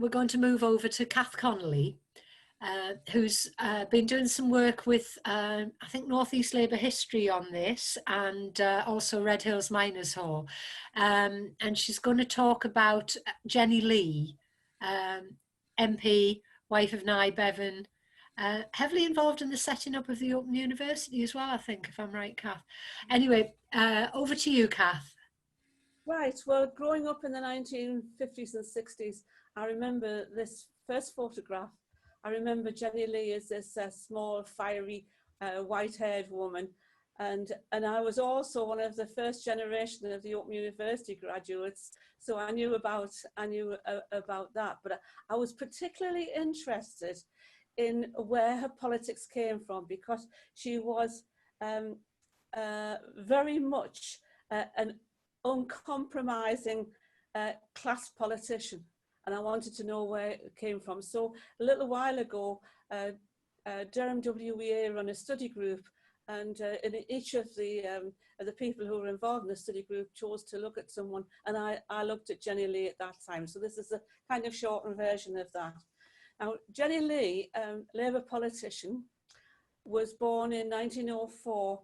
we're going to move over to Kath Connolly, who's been doing some work with, I think, North East Labour history on this, and also Red Hills Miners Hall. And she's going to talk about Jennie Lee, MP, wife of Nye Bevan, heavily involved in the setting up of the Open University as well, I think, if I'm right, Kath. Anyway, over to you, Kath. Right, well, growing up in the 1950s and 60s, I remember this first photograph. I remember Jennie Lee as this small, fiery, white-haired woman. And I was also one of the first generation of the Open University graduates, so I knew about that. But I was particularly interested in where her politics came from, because she was very much an uncompromising class politician, and I wanted to know where it came from. So a little while ago, Durham WEA run a study group, and each of the people who were involved in the study group chose to look at someone, and I looked at Jennie Lee at that time. So this is a kind of shortened version of that. Now, Jennie Lee, Labour politician, was born in 1904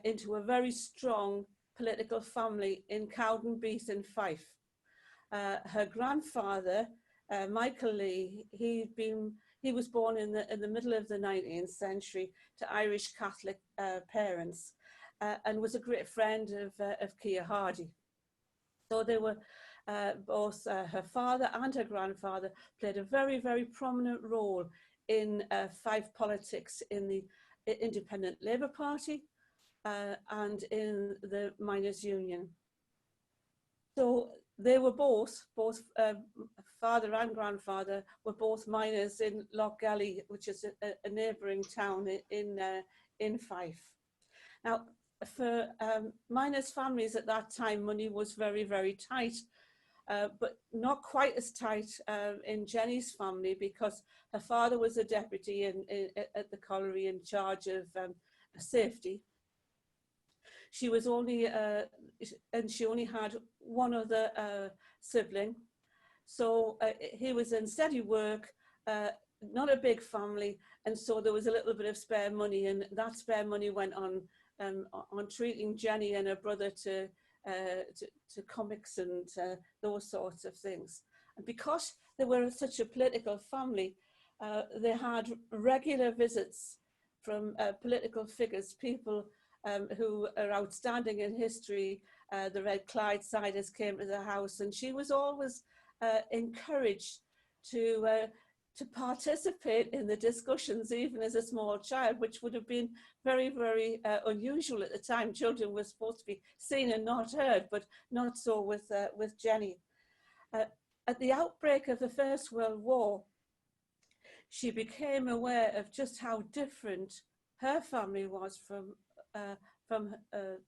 into a very strong political family in Cowdenbeath in Fife. Her grandfather, Michael Lee, he was born in the middle of the 19th century to Irish Catholic parents, and was a great friend of Keir Hardie. So they were both her father and her grandfather played a very, very prominent role in Fife politics, in the Independent Labour Party and in the Miners' Union. So they were both father and grandfather were both miners in Lochgelly, which is a neighbouring town in Fife. Now, for miners' families at that time, money was very, very tight, but not quite as tight in Jennie's family, because her father was a deputy at the colliery in charge of safety. She was only, and she only had one other sibling. So he was in steady work, not a big family, and so there was a little bit of spare money, and that spare money went on treating Jennie and her brother to comics and those sorts of things. And because they were such a political family, they had regular visits from political figures, people who are outstanding in history. The Red Clydesiders came to the house, and she was always encouraged to participate in the discussions, even as a small child, which would have been very, very unusual at the time. Children were supposed to be seen and not heard, but not so with Jennie. At the outbreak of the First World War, she became aware of just how different her family was from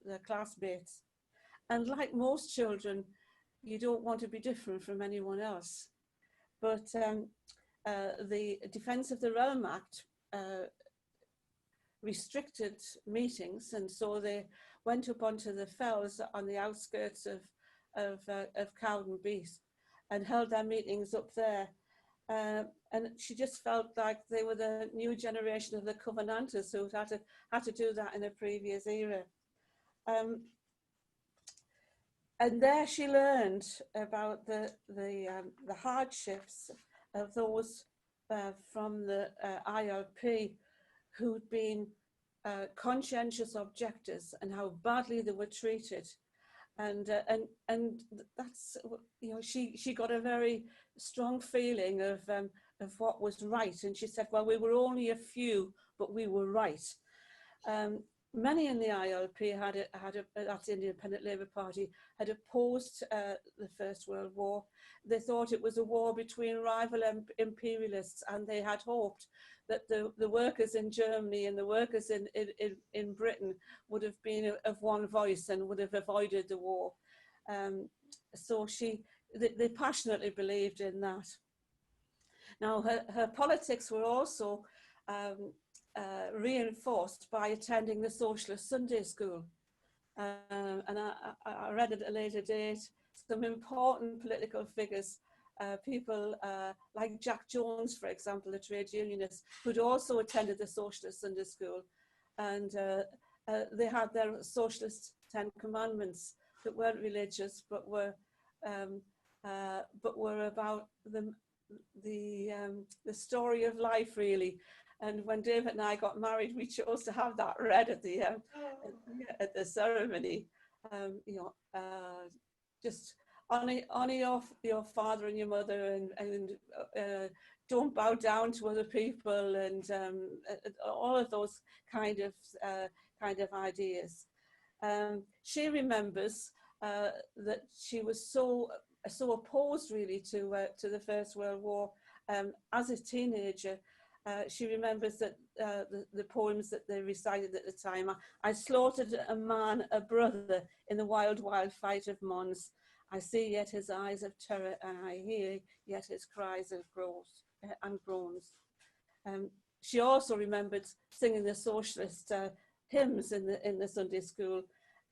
their classmates. And like most children, you don't want to be different from anyone else. But the Defence of the Realm Act restricted meetings, and so they went up onto the fells on the outskirts of Cowdenbeath and held their meetings up there. And she just felt like they were the new generation of the Covenanters who had to do that in a previous era. And there she learned about the hardships of those from the ILP who'd been conscientious objectors and how badly they were treated. And that's, you know, she got a very strong feeling of what was right. And she said, well, we were only a few, but we were right. Many in the ILP that's the Independent Labour Party, had opposed the First World War. They thought it was a war between rival imperialists, and they had hoped that the workers in Germany and the workers in Britain would have been of one voice and would have avoided the war. So they passionately believed in that. Now, her politics were also reinforced by attending the Socialist Sunday School. And I read at a later date some important political figures people like Jack Jones, for example, a trade unionist, who'd also attended the Socialist Sunday School. And they had their Socialist 10 Commandments that weren't religious, but were about the story of life, really. And when David and I got married, we chose to have that read at the ceremony. Just honor your father and your mother, and don't bow down to other people, and all of those kind of ideas. She remembers that she was so opposed, really, to the First World War as a teenager. She remembers that the poems that they recited at the time. I slaughtered a man, a brother, in the wild, wild fight of Mons. I see yet his eyes of terror, and I hear yet his cries of groans. She also remembered singing the socialist hymns in the Sunday school,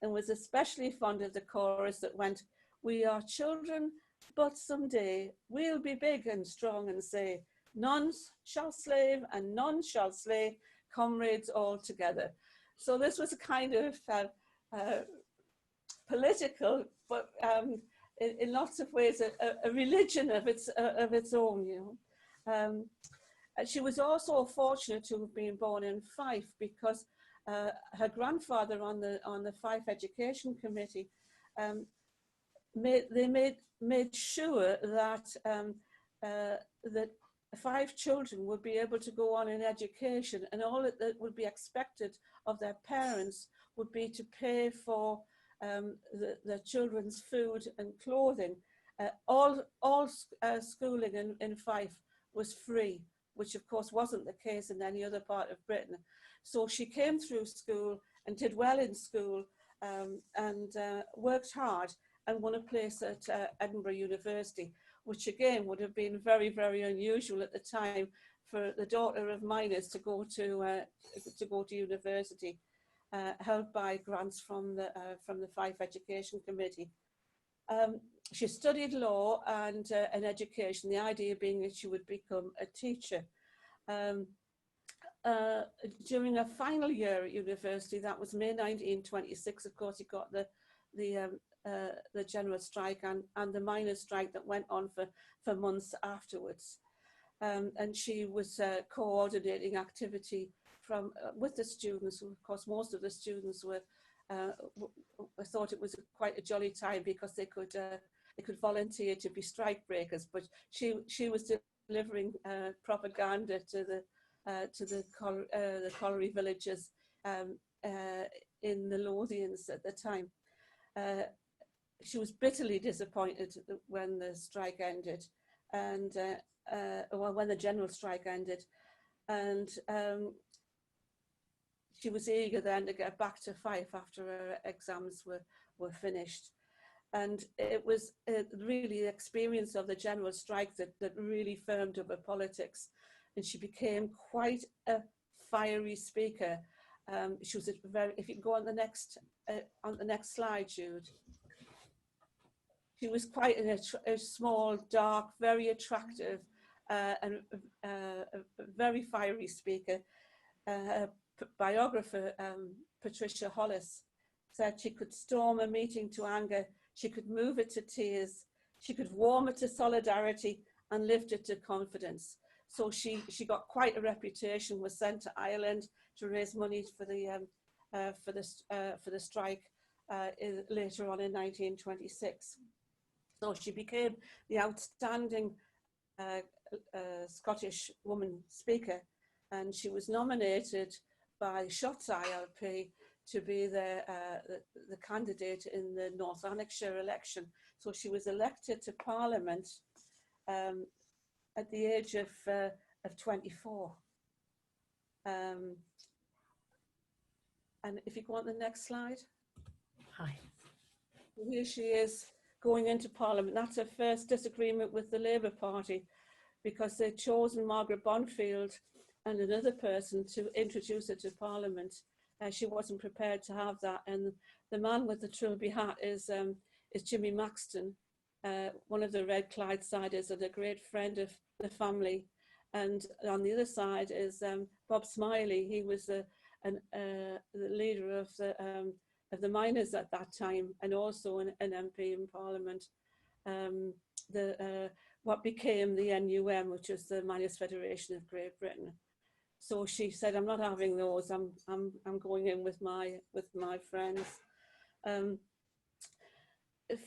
and was especially fond of the chorus that went, "We are children, but someday we'll be big and strong and say, none shall slave and none shall slay, comrades all together." So this was a kind of political, but in lots of ways a religion of its own, you know. She was also fortunate to have been born in Fife, because her grandfather on the Fife Education Committee made sure that that 5 children would be able to go on in education, and all that would be expected of their parents would be to pay for the children's food and clothing. All schooling in Fife was free, which of course wasn't the case in any other part of Britain. So she came through school and did well in school, and worked hard and won a place at Edinburgh University, which again would have been very, very unusual at the time for the daughter of miners to go to university, held by grants from the Fife Education Committee. She studied law and education, the idea being that she would become a teacher. During her final year at university, that was May 1926, of course, he got the general strike and the miners' strike that went on for months afterwards. And she was coordinating activity with the students. Of course, most of the students thought it was quite a jolly time because they could volunteer to be strike breakers. But she was delivering propaganda to the colliery villages in the Lothians at the time. She was bitterly disappointed when the strike ended, and when the general strike ended, and she was eager then to get back to Fife after her exams were finished. And it was really the experience of the general strike that really firmed up her politics, and she became quite a fiery speaker. She was if you can go on the next slide, Jude. She was quite a small, dark, very attractive, and a very fiery speaker. Her biographer, Patricia Hollis, said she could storm a meeting to anger, she could move it to tears, she could warm it to solidarity and lift it to confidence. So she got quite a reputation, was sent to Ireland to raise money for the strike later on in 1926. So she became the outstanding Scottish woman speaker, and she was nominated by Shotts ILP to be the candidate in the North Lanarkshire election. So she was elected to Parliament at the age of 24. And if you go on the next slide. Hi. Here she is going into Parliament. That's her first disagreement with the Labour Party, because they'd chosen Margaret Bonfield and another person to introduce her to Parliament. She wasn't prepared to have that. And the man with the trilby hat is Jimmy Maxton, one of the Red Clydesiders and a great friend of the family. And on the other side is Bob Smiley. He was the leader of the miners at that time, and also an MP in Parliament. What became the NUM, which is the Miners Federation of Great Britain. So she said, "I'm not having those. I'm going in with my friends." The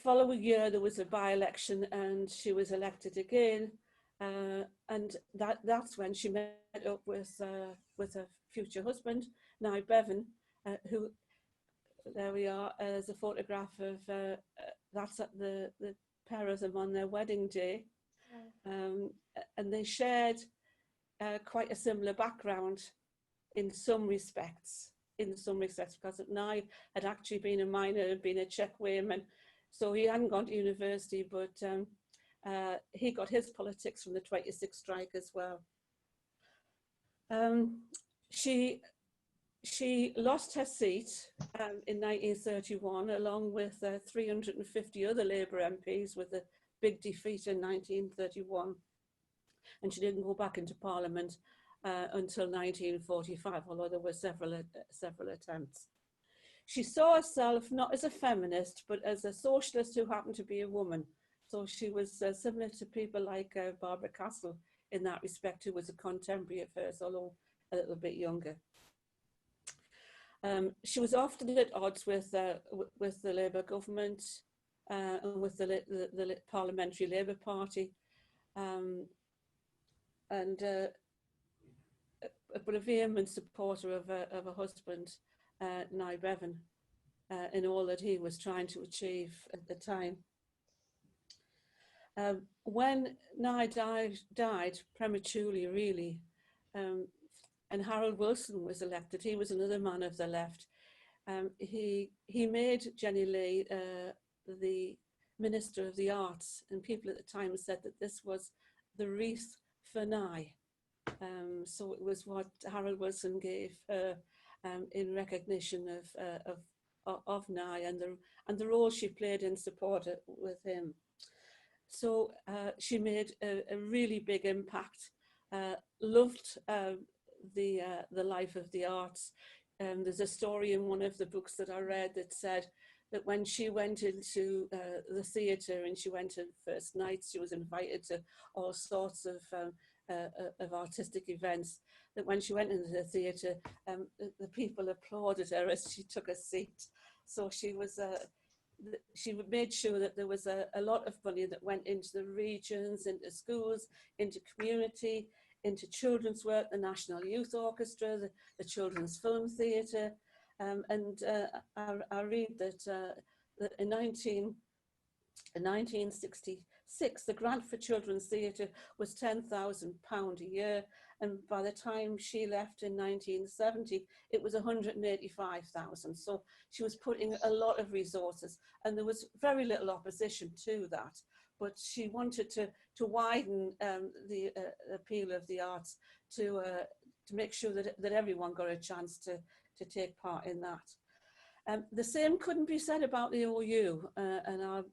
following year there was a by-election, and she was elected again. And that's when she met up with her future husband, now Bevan, who, there we are, there's a photograph of, that's at the pair of them on their wedding day. And they shared quite a similar background in some respects, because Nye had actually been a miner, had been a check weighman, so he hadn't gone to university, but he got his politics from the 26 strike as well. She lost her seat in 1931, along with 350 other Labour MPs, with a big defeat in 1931. And she didn't go back into Parliament until 1945, although there were several attempts. She saw herself not as a feminist, but as a socialist who happened to be a woman. So she was similar to people like Barbara Castle in that respect, who was a contemporary of hers, although a little bit younger. She was often at odds with the Labour government and with the Parliamentary Labour Party, but a vehement supporter of her husband, Nye Bevan, in all that he was trying to achieve at the time. When Nye died prematurely, really, and Harold Wilson was elected, he was another man of the left. He made Jennie Lee the Minister of the Arts, and people at the time said that this was the wreath for Nye. So it was what Harold Wilson gave her in recognition of Nye and the role she played in support with him. So she made a really big impact. Loved the life of the arts. There's a story in one of the books that I read that said that when she went into the theatre and she went to first nights, she was invited to all sorts of artistic events, that when she went into the theatre, the people applauded her as she took a seat. So she was she made sure that there was a lot of money that went into the regions, into schools, into community, into children's work, the National Youth Orchestra, the Children's Film Theatre. And I read that in 1966, the grant for children's theatre was £10,000 a year. And by the time she left in 1970, it was 185,000. So she was putting a lot of resources, and there was very little opposition to that. But she wanted to widen the appeal of the arts to make sure that everyone got a chance to take part in that. The same couldn't be said about the OU, and I'll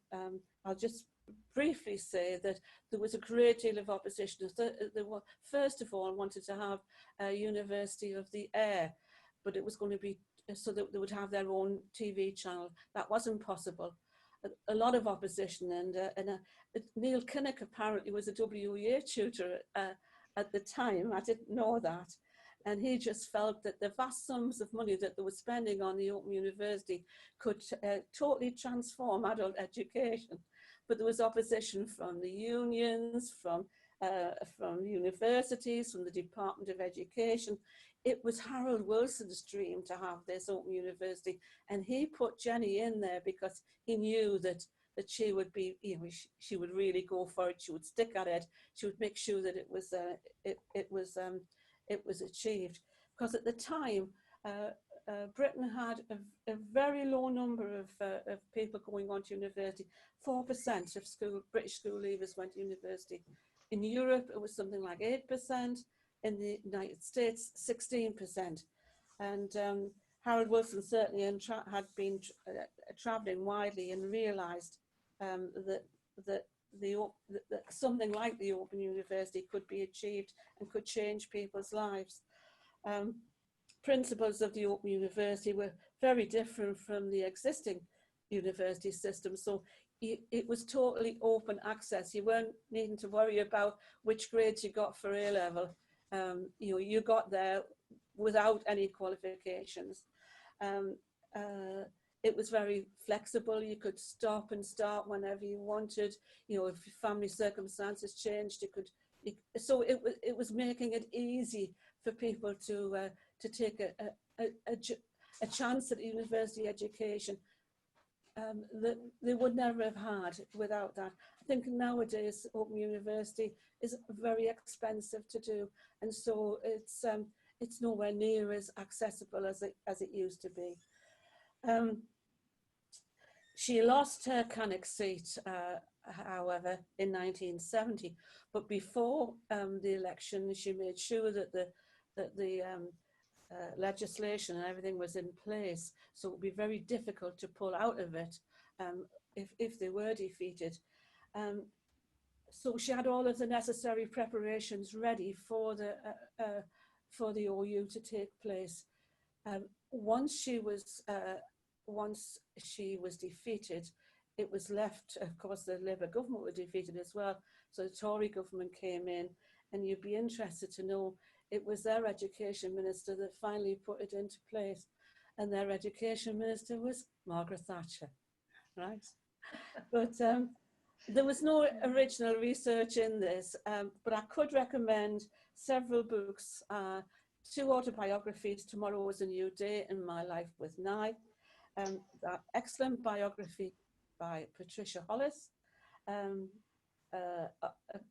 just briefly say that there was a great deal of opposition. They were, first of all, wanted to have a University of the Air, but it was going to be so that they would have their own TV channel. That wasn't possible. A lot of opposition, and Neil Kinnock apparently was a WEA tutor at the time. I didn't know that. And he just felt that the vast sums of money that they were spending on the Open University could totally transform adult education. But there was opposition from the unions, from universities, from the Department of Education. It was Harold Wilson's dream to have this Open University, and he put Jennie in there because he knew that she would be, she would really go for it. She would stick at it. She would make sure that it was achieved. Because at the time, Britain had a very low number of people going on to university. 4% of British school leavers went to university. In Europe, it was something like 8%. In the United States, 16%. And Harold Wilson certainly had been travelling widely and realised that that something like the Open University could be achieved and could change people's lives. Principles of the Open University were very different from the existing university system. So it was totally open access. You weren't needing to worry about which grades you got for A-level. You got there without any qualifications. It was very flexible. You could stop and start whenever you wanted. If your family circumstances changed, so it was making it easy for people to take a chance at university education that they would never have had without that. I think nowadays Open University is very expensive to do, and so it's nowhere near as accessible as it used to be. She lost her Cannock seat, however, in 1970, but before the election, she made sure that the legislation and everything was in place, so it would be very difficult to pull out of it if they were defeated. So she had all of the necessary preparations ready for the OU to take place. Once she was defeated, it was left, of course, the Labour government were defeated as well, so the Tory government came in, and you'd be interested to know it was their education minister that finally put it into place, and their education minister was Margaret Thatcher, right? But there was no original research in this, but I could recommend several books, 2 autobiographies, Tomorrow Was a New Day and My Life with Nye, that excellent biography by Patricia Hollis,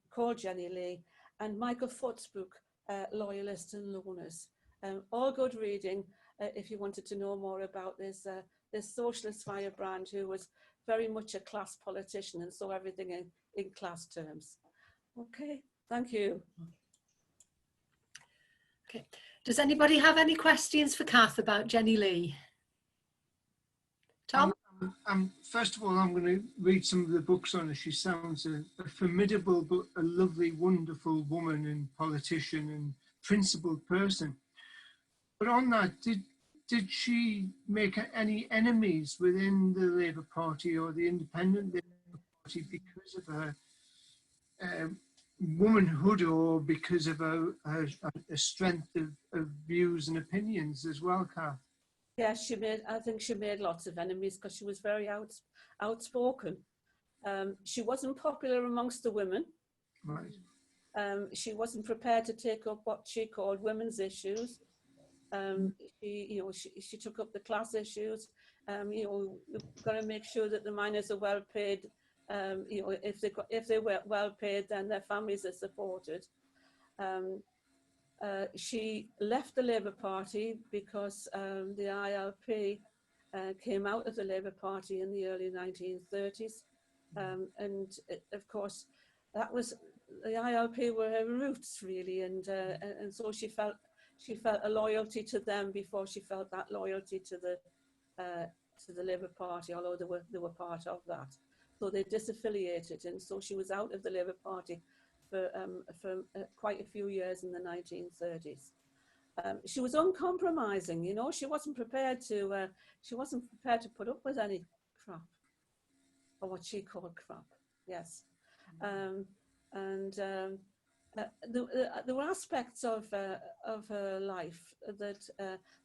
called Jennie Lee, and Michael Foot's book, Loyalists and Loners. All good reading if you wanted to know more about this socialist firebrand who was very much a class politician and saw everything in class terms. Okay, thank you. Okay, does anybody have any questions for Kath about Jennie Lee? Tom? First of all, I'm going to read some of the books on her. She sounds a formidable, but a lovely, wonderful woman and politician and principled person. But on that, did she make any enemies within the Labour Party or the Independent Labour Party because of her womanhood, or because of her strength of views and opinions as well, Kath? Yeah, I think she made lots of enemies because she was very outspoken. She wasn't popular amongst the women. Right. She wasn't prepared to take up what she called women's issues. She took up the class issues. We've got to make sure that the miners are well paid. If they were well paid, then their families are supported. She left the Labour Party because the ILP came out of the Labour Party in the early 1930s, of course that was the ILP were her roots really, and so she felt a loyalty to them before she felt that loyalty to the Labour Party, although they were part of that. So they disaffiliated, and so she was out of the Labour Party for quite a few years in the 1930s. She was uncompromising, she wasn't prepared to put up with any crap, or what she called crap. Yes, there were aspects of her life that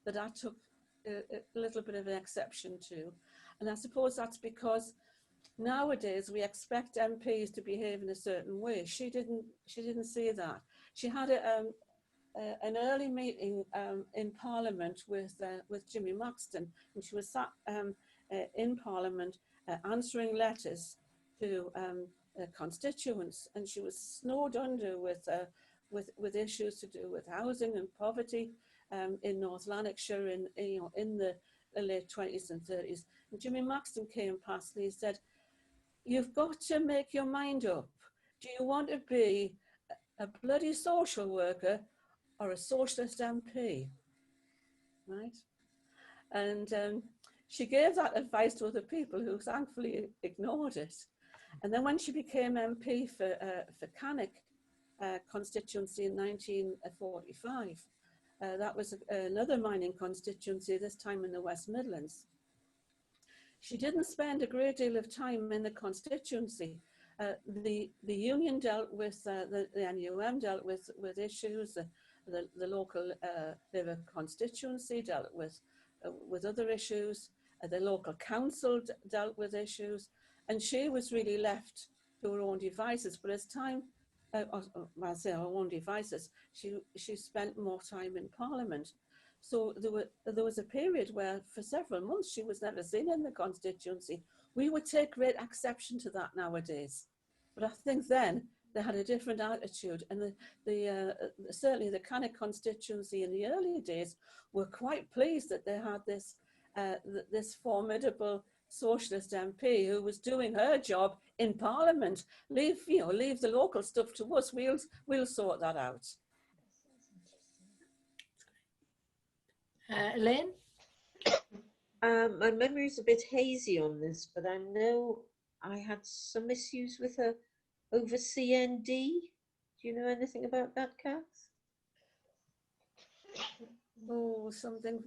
I took a little bit of an exception to, and I suppose that's because nowadays we expect MPs to behave in a certain way. She didn't see that. She had an early meeting in Parliament with Jimmy Maxton, and she was sat in Parliament answering letters to constituents, and she was snowed under with issues to do with housing and poverty in North Lanarkshire in the late 20s and 30s. And Jimmy Maxton came past and he said, "You've got to make your mind up. Do you want to be a bloody social worker or a socialist MP?" Right? And she gave that advice to other people who thankfully ignored it. And then when she became MP for Cannock constituency in 1945, that was another mining constituency, this time in the West Midlands. She didn't spend a great deal of time in the constituency. The union dealt with, the NUM dealt with issues, the local Labour constituency dealt with other issues, the local council dealt with issues, and she was really left to her own devices. But as time, I say her own devices, she spent more time in Parliament. So there was a period where for several months she was never seen in the constituency. We would take great exception to that nowadays. But I think then they had a different attitude, and certainly the Cannock constituency in the early days were quite pleased that they had this formidable socialist MP who was doing her job in Parliament. Leave the local stuff to us. We'll sort that out. Elaine? My memory is a bit hazy on this, but I know I had some issues with her over CND. Do you know anything about that, Kath? Oh, something.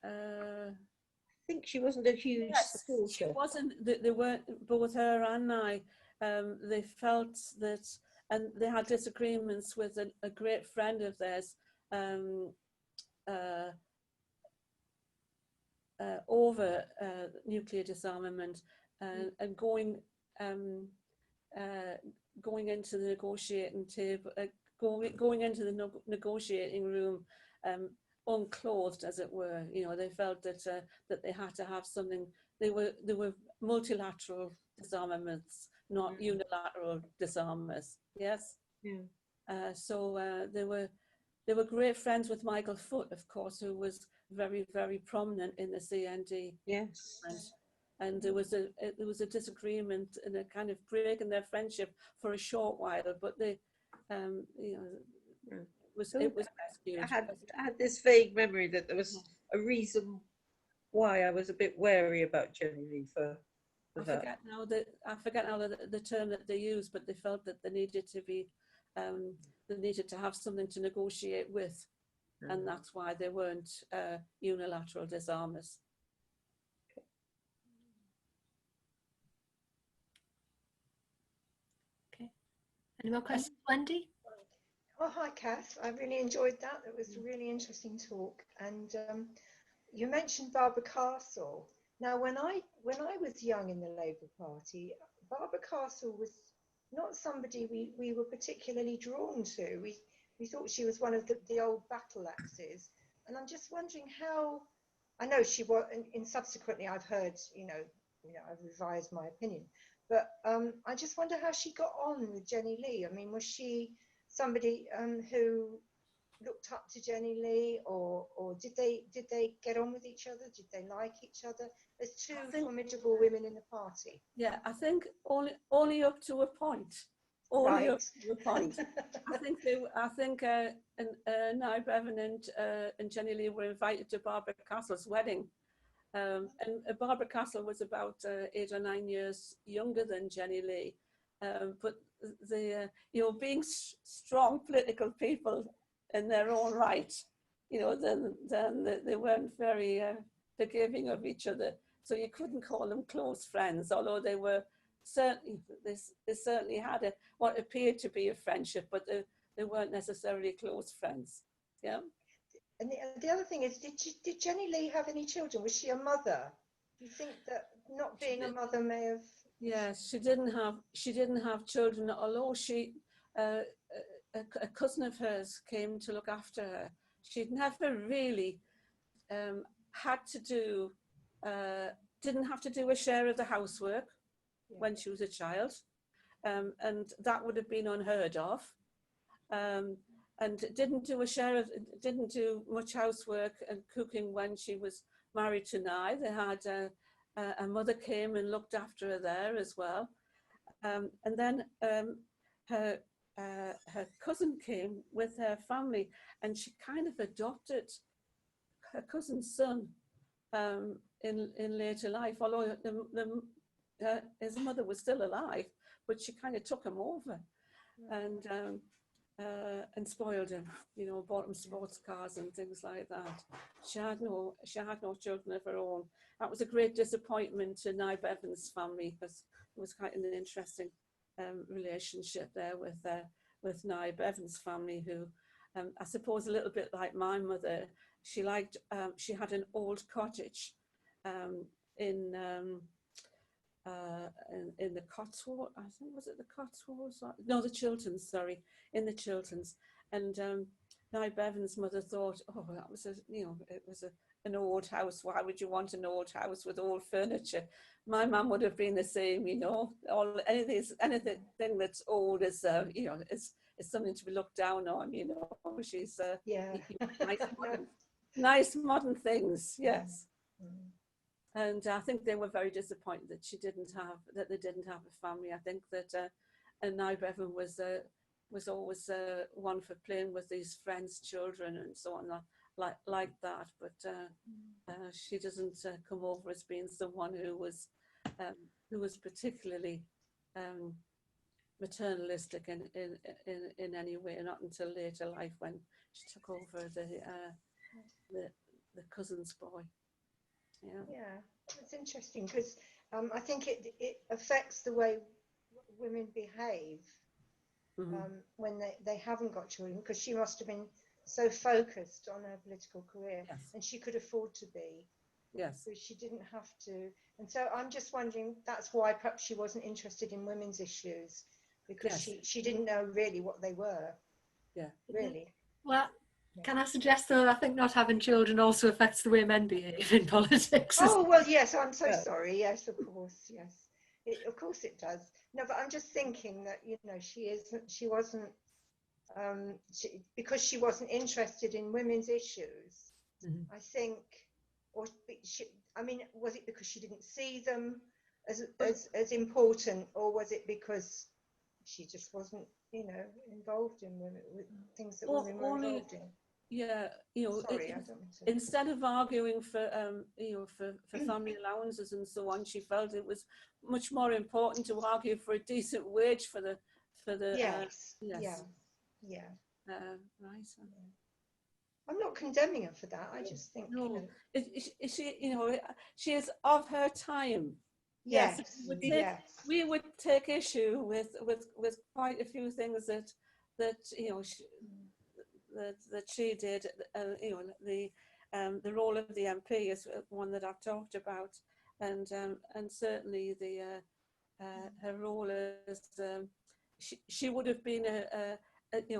I think she wasn't a huge supporter. She wasn't. They weren't, both her and I. They felt that, and they had disagreements with a great friend of theirs over nuclear disarmament and going into the negotiating table, going into the negotiating room unclothed, as it were. You know, they felt that that they had to have something. They were multilateral disarmaments, not unilateral disarmers. Yes. Yeah. So they were great friends with Michael Foot, of course, who was very, very prominent in the CND. Yes. And there was a disagreement and a kind of break in their friendship for a short while, but they, you know, it was rescued. I had this vague memory that there was a reason why I was a bit wary about Jennie Lee for I forget now the term that they used, but they felt that they needed to be, they needed to have something to negotiate with, and that's why they weren't unilateral disarmers. Okay. Any more questions, Wendy? Oh, hi, Kath. I really enjoyed that. It was a really interesting talk. And you mentioned Barbara Castle. Now, when I was young in the Labour Party, Barbara Castle was not somebody we were particularly drawn to. We thought she was one of the old battle axes. And I'm just wondering how, I know she was, and subsequently I've heard, I've revised my opinion, but I just wonder how she got on with Jennie Lee. I mean, was she somebody who looked up to Jennie Lee, or did they get on with each other? Did they like each other? There's two formidable women in the party. Yeah, I think only up to a point. Only up to a point. I think Nye Bevan and Jennie Lee were invited to Barbara Castle's wedding, and Barbara Castle was about 8 or 9 years younger than Jennie Lee, but being strong political people in their own right, then they weren't very forgiving of each other. So you couldn't call them close friends, although they were they certainly had what appeared to be a friendship, but they weren't necessarily close friends. Yeah. And the other thing is, did Jennie Lee have any children? Was she a mother? Do you think that not being a mother may have? Yes, she didn't have children, although a cousin of hers came to look after her. She'd never really didn't have to do a share of the housework when she was a child, and that would have been unheard of. And didn't do much housework and cooking when she was married to Nye. They had a mother came and looked after her there as well, and then her cousin came with her family, and she kind of adopted her cousin's son in later life. Although his mother was still alive, but she kind of took him over, and spoiled him. You know, bought him sports cars and things like that. She had no children of her own. That was a great disappointment to Nye Bevan's family, because it was quite an interesting relationship there with Nye Bevan's family, who I suppose a little bit like my mother. She had an old cottage in the Cotswolds. I think, was it the Cotswolds? No, the Chilterns. Sorry, in the Chilterns. And Nye Bevan's mother thought, oh, that was it was an old house. Why would you want an old house with old furniture? My mum would have been the same. You know, anything that's old is is something to be looked down on. You know, she's nice modern things. Yes. And I think they were very disappointed that they didn't have a family. I think that Nye Bevan was always one for playing with these friends' children and so on, like that. But she doesn't come over as being someone who was particularly maternalistic in any way. Not until later life, when she took over the cousin's boy. Yeah, it's interesting, because I think it affects the way women behave when they haven't got children, because she must have been so focused on her political career, and she could afford to be. Yes. So she didn't have to. And so I'm just wondering, that's why perhaps she wasn't interested in women's issues, because she didn't know really what they were. Yeah. Really. Well, can I suggest, though, I think not having children also affects the way men behave in politics. Oh, well, yes, I'm so sorry. Yes, of course, yes. Of course it does. No, but I'm just thinking that, you know, because she wasn't interested in women's issues, I think, was it because she didn't see them as important, or was it because she just wasn't, you know, involved in women, with things that women were involved in? Yeah, you know, Sorry, I don't want to... instead of arguing for for family allowances and so on, she felt it was much more important to argue for a decent wage for the yes. right. I'm not condemning her for that. I just think, no, you know, she is of her time. Yes, we would take issue with quite a few things that she did. The role of the MP is one that I've talked about, and certainly her role as she would have been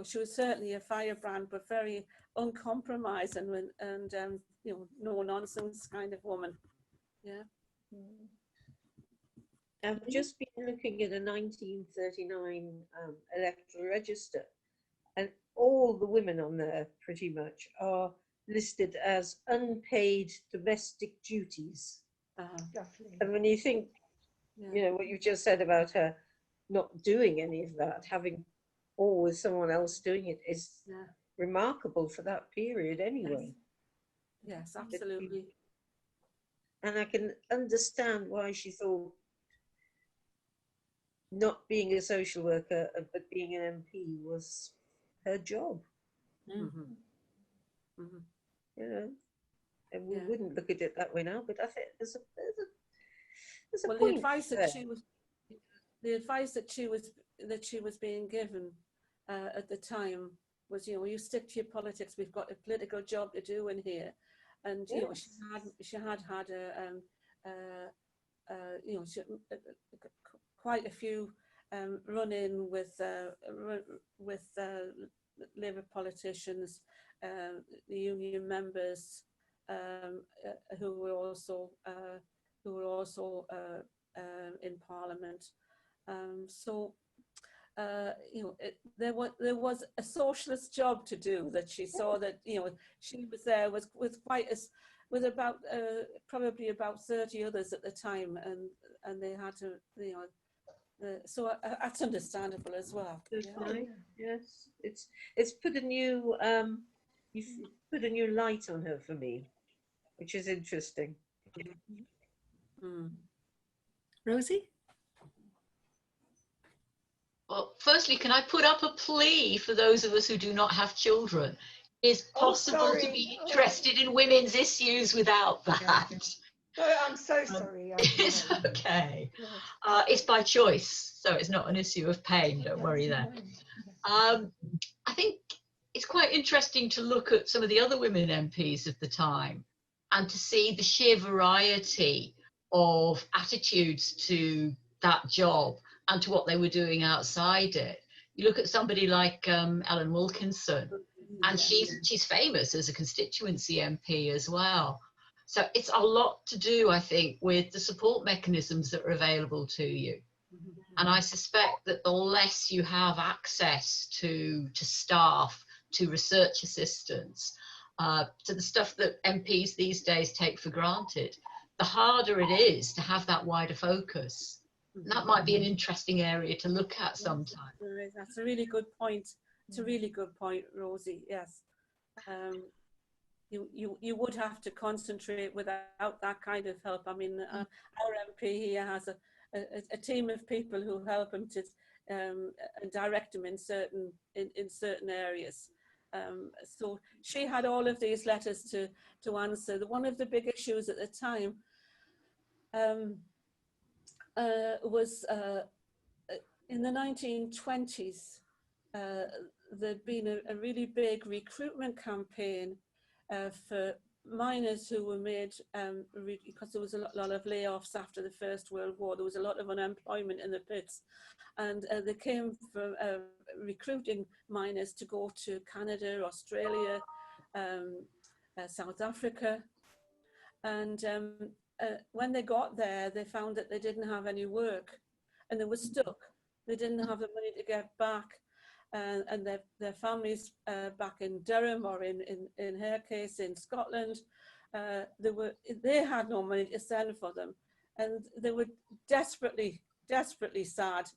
she was certainly a firebrand, but very uncompromising and no nonsense kind of woman. Yeah. I've just been looking at a 1939 electoral register, and all the women on there pretty much are listed as unpaid domestic duties. And when you think, you know, what you just said about her not doing any of that, having always someone else doing it, is remarkable for that period anyway. Yes, absolutely. And I can understand why she thought not being a social worker but being an MP was her job. You know, and we wouldn't look at it that way now, but I think there's a point. The advice that she was being given at the time was, you know, you stick to your politics. We've got a political job to do in here, and you know, she had quite a few run-in with Labour politicians, the union members, who were also in Parliament. There was a socialist job to do, that she saw that, you know, she was there with about probably about 30 others at the time, and they had to, you know, so that's understandable as well. Yes, it's put a new you've put a new light on her for me, which is interesting. Rosie? Well, firstly, can I put up a plea for those of us who do not have children? Is possible to be interested in women's issues without that? Oh, I'm so sorry. It's okay. It's by choice, so it's not an issue of pain. Don't worry there. I think it's quite interesting to look at some of the other women MPs of the time and to see the sheer variety of attitudes to that job and to what they were doing outside it. You look at somebody like Ellen Wilkinson, and she's famous as a constituency MP as well. So it's a lot to do, I think, with the support mechanisms that are available to you. And I suspect that the less you have access to staff, to research assistants, to the stuff that MPs these days take for granted, the harder it is to have that wider focus. And that might be an interesting area to look at sometime. That's a really good point. It's a really good point, Rosie. Yes. You would have to concentrate without that kind of help. I mean, our MP here has a team of people who help him to direct him in certain areas. So she had all of these letters to answer. One of the big issues at the time was in the 1920s. There'd been a really big recruitment campaign for miners who were made, because there was a lot of layoffs after the First World War. There was a lot of unemployment in the pits, and they came from recruiting miners to go to Canada, Australia, South Africa. And when they got there, they found that they didn't have any work and they were stuck. They didn't have the money to get back. And their families back in Durham, or in her case in Scotland, they had no money to send for them, and they were desperately sad.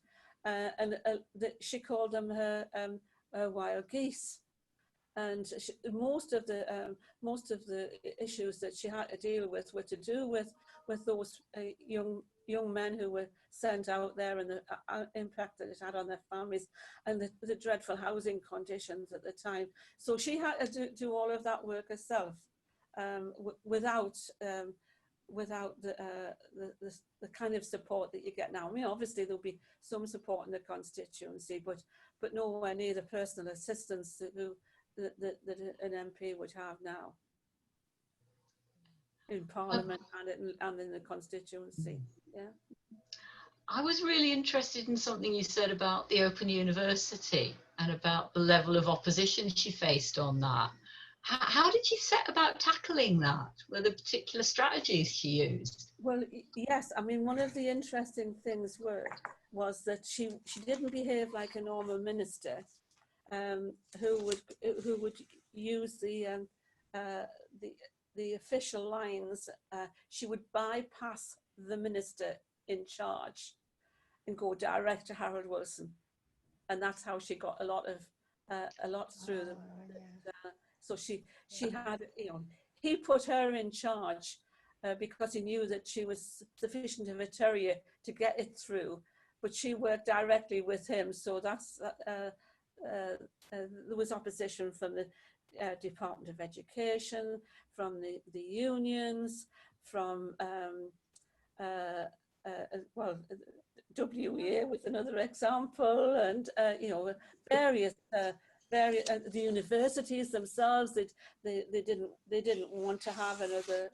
And she called them her wild geese. And most of the issues that she had to deal with were to do with those young men who were sent out there, and the impact that it had on their families, and the dreadful housing conditions at the time. So she had to do all of that work herself, without the kind of support that you get now. I mean, obviously there'll be some support in the constituency, but nowhere near the personal assistance that an MP would have now in Parliament and in the constituency. Yeah. I was really interested in something you said about the Open University and about the level of opposition she faced on that. How did she set about tackling that? Were there particular strategies she used? Well, yes. I mean, one of the interesting things was that she didn't behave like a normal minister, who would use the official lines. She would bypass the minister in charge and go direct to Harold Wilson, and that's how she got a lot through them. So she had, he put her in charge because he knew that she was sufficient of a terrier to get it through, but she worked directly with him. So that's there was opposition from the Department of Education, from the unions, from WEA was another example, and various the universities themselves. They didn't want to have another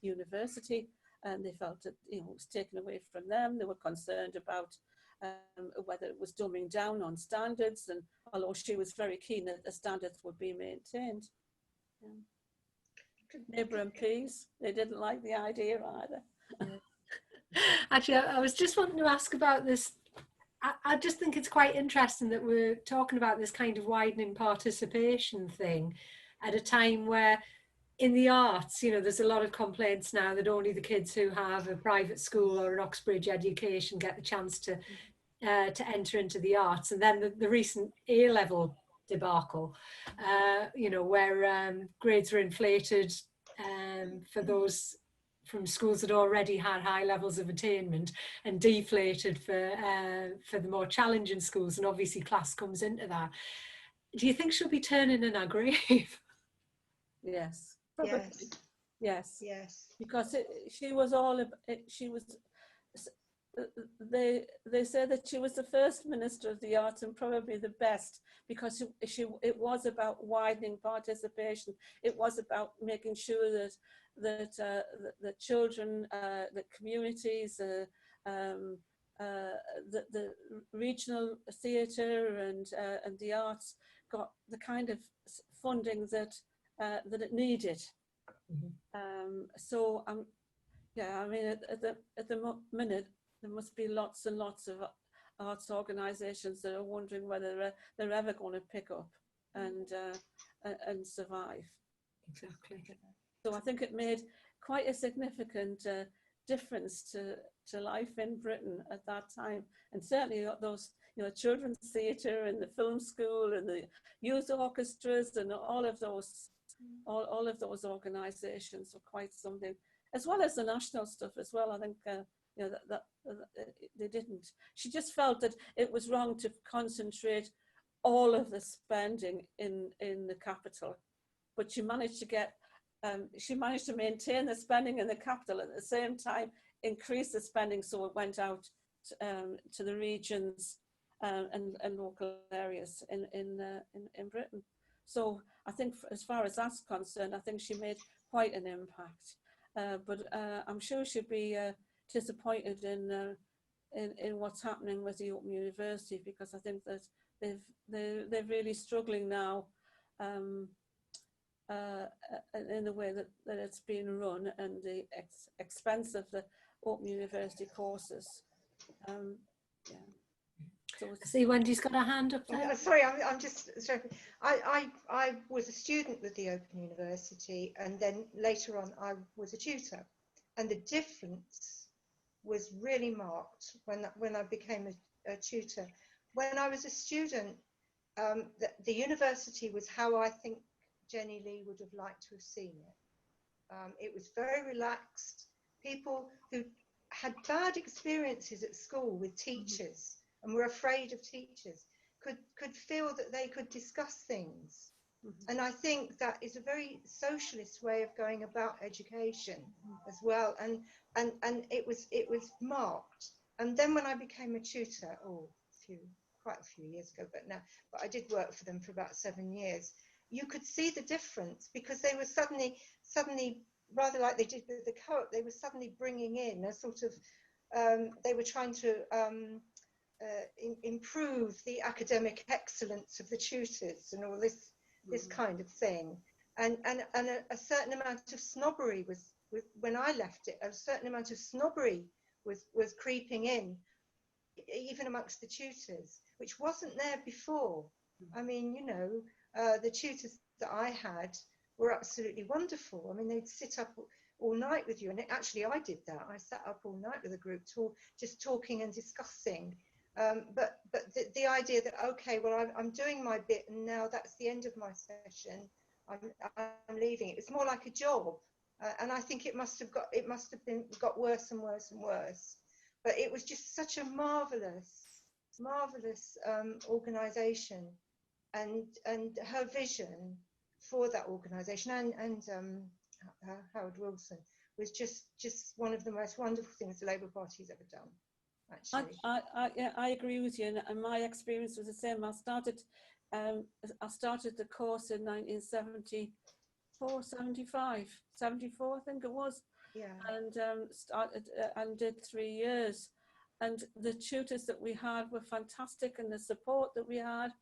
university, and they felt that it was taken away from them. They were concerned about whether it was dumbing down on standards, and although she was very keen that the standards would be maintained. Labour MPs, they didn't like the idea either. Actually, I was just wanting to ask about this. I just think it's quite interesting that we're talking about this kind of widening participation thing at a time where in the arts, there's a lot of complaints now that only the kids who have a private school or an Oxbridge education get the chance to enter into the arts. And then the recent A-level debacle, where grades were inflated for those from schools that already had high levels of attainment and deflated for the more challenging schools, and obviously class comes into that. Do you think she'll be turning in her grave? Yes, probably. Yes. Yes. Yes. Because she was all, she was, they say that she was the first Minister of the Arts and probably the best, because it was about widening participation. It was about making sure that the children, the communities, the regional theatre and the arts got the kind of funding that it needed. So yeah, I mean, at the minute, there must be lots and lots of arts organisations that are wondering whether they're ever going to pick up and survive. Exactly. So I think it made quite a significant difference to life in Britain at that time, and certainly those, you know, children's theatre and the film school and the youth orchestras and all of those organisations were quite something, as well as the national stuff as well. I think you know, that they didn't. She just felt that it was wrong to concentrate all of the spending in the capital, but she managed to get. She managed to maintain the spending in the capital, at the same time increase the spending, so it went out to the regions and local areas in Britain. So I think, as far as that's concerned, I think she made quite an impact. But I'm sure she'd be disappointed in what's happening with the Open University, because I think that they're really struggling now. In the way that it's being run, and the expense of the Open University courses. Yeah. So I see Wendy's got her hand up there. Sorry, I'm just sorry. I was a student with the Open University, and then later on I was a tutor, and the difference was really marked when I became a tutor. When I was a student, the university was how I think Jennie Lee would have liked to have seen it. It was very relaxed. People who had bad experiences at school with teachers and were afraid of teachers could feel that they could discuss things. And I think that is a very socialist way of going about education as well. And it was marked. And then when I became a tutor, quite a few years ago, but I did work for them for about 7 years. You could see the difference, because they were suddenly, rather like they did with the co-op, they were suddenly bringing in a sort of, they were trying to improve the academic excellence of the tutors and all this kind of thing. And a certain amount of snobbery was when I left it, a certain amount of snobbery was creeping in, even amongst the tutors, which wasn't there before. I mean, you know, the tutors that I had were absolutely wonderful. I mean, they'd sit up all night with you, and actually I did that. I sat up all night with a group, just talking and discussing. But the idea that, okay, well, I'm doing my bit, and now that's the end of my session. I'm leaving. It was more like a job, and I think it must have got worse and worse and worse. But it was just such a marvelous organisation. And her vision for that organisation and Howard Wilson was just one of the most wonderful things the Labour Party's ever done, actually. I agree with you, and my experience was the same. I started the course in 1974, 74, I think it was. Yeah. And started and did 3 years. And the tutors that we had were fantastic, and the support that we had,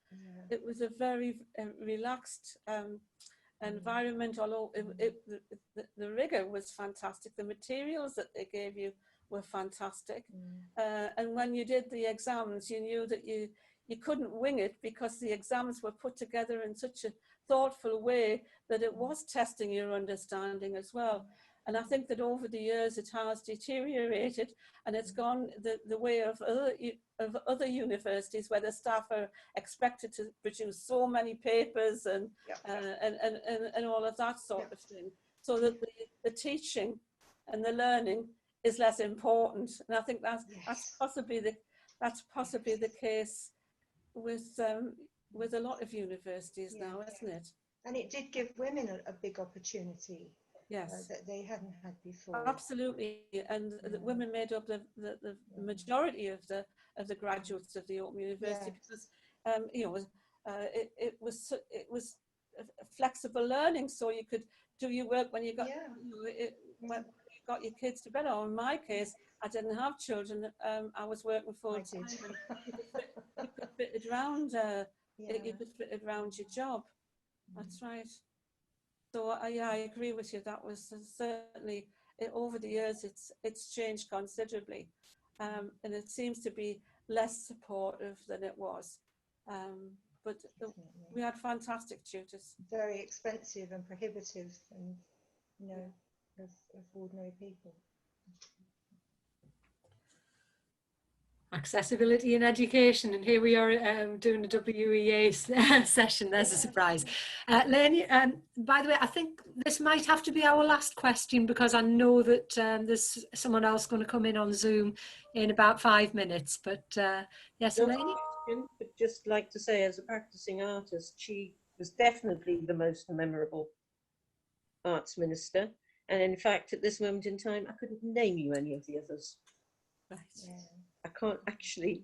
it was a very relaxed environment, although the rigour was fantastic. The materials that they gave you were fantastic. And when you did the exams, you knew that you couldn't wing it, because the exams were put together in such a thoughtful way that it was testing your understanding as well. And I think that over the years it has deteriorated, and it's gone the way of other universities, where the staff are expected to produce so many papers and all of that sort of thing, so that the teaching and the learning is less important. And I think that's possibly the case with a lot of universities now, isn't it? And it did give women a big opportunity. Yes, That they hadn't had before. Absolutely, and the women made up the majority of the graduates of the Open University, because you know, it was a flexible learning, so you could do your work when you got when you got your kids to bed. Or in my case, I didn't have children. I was working full time. You could fit it around. You could fit it around your job. That's right. So yeah, I agree with you. That was certainly, over the years, it's changed considerably, and it seems to be less supportive than it was. But we had fantastic tutors. Very expensive and prohibitive, and you know, of ordinary people. Accessibility in education, and here we are doing a WEA session. There's a surprise. Lainey, by the way, I think this might have to be our last question, because I know that there's someone else going to come in on Zoom in about 5 minutes. But yes, Lainey? But just like to say, as a practicing artist, she was definitely the most memorable arts minister. And in fact, at this moment in time, I couldn't name you any of the others. Right. Yeah. I can't actually,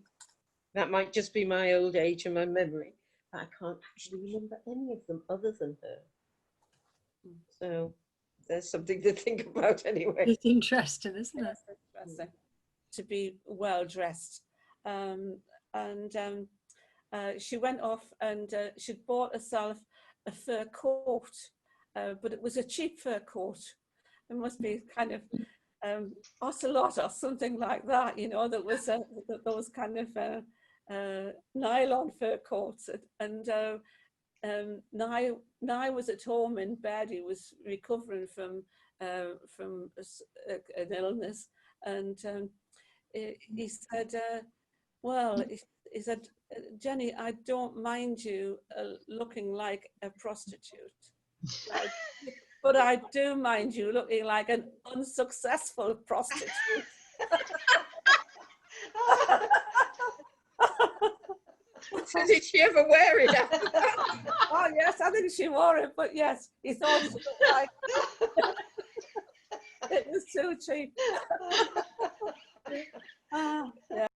that might just be my old age and my memory, but I can't actually remember any of them other than her. So there's something to think about anyway. It's interesting, isn't it? That's interesting. To be well dressed. She went off and she'd bought herself a fur coat, but it was a cheap fur coat. It must be kind of ocelot or something like that, you know, that was those kind of nylon fur coats. And Nye was at home in bed. He was recovering from an illness, and he said, well, he said, Jenny, I don't mind you looking like a prostitute, but I do mind you looking like an unsuccessful prostitute. So did she ever wear it after that? Oh yes, I think she wore it, but yes, he thought she looked like it was too cheap. Yeah.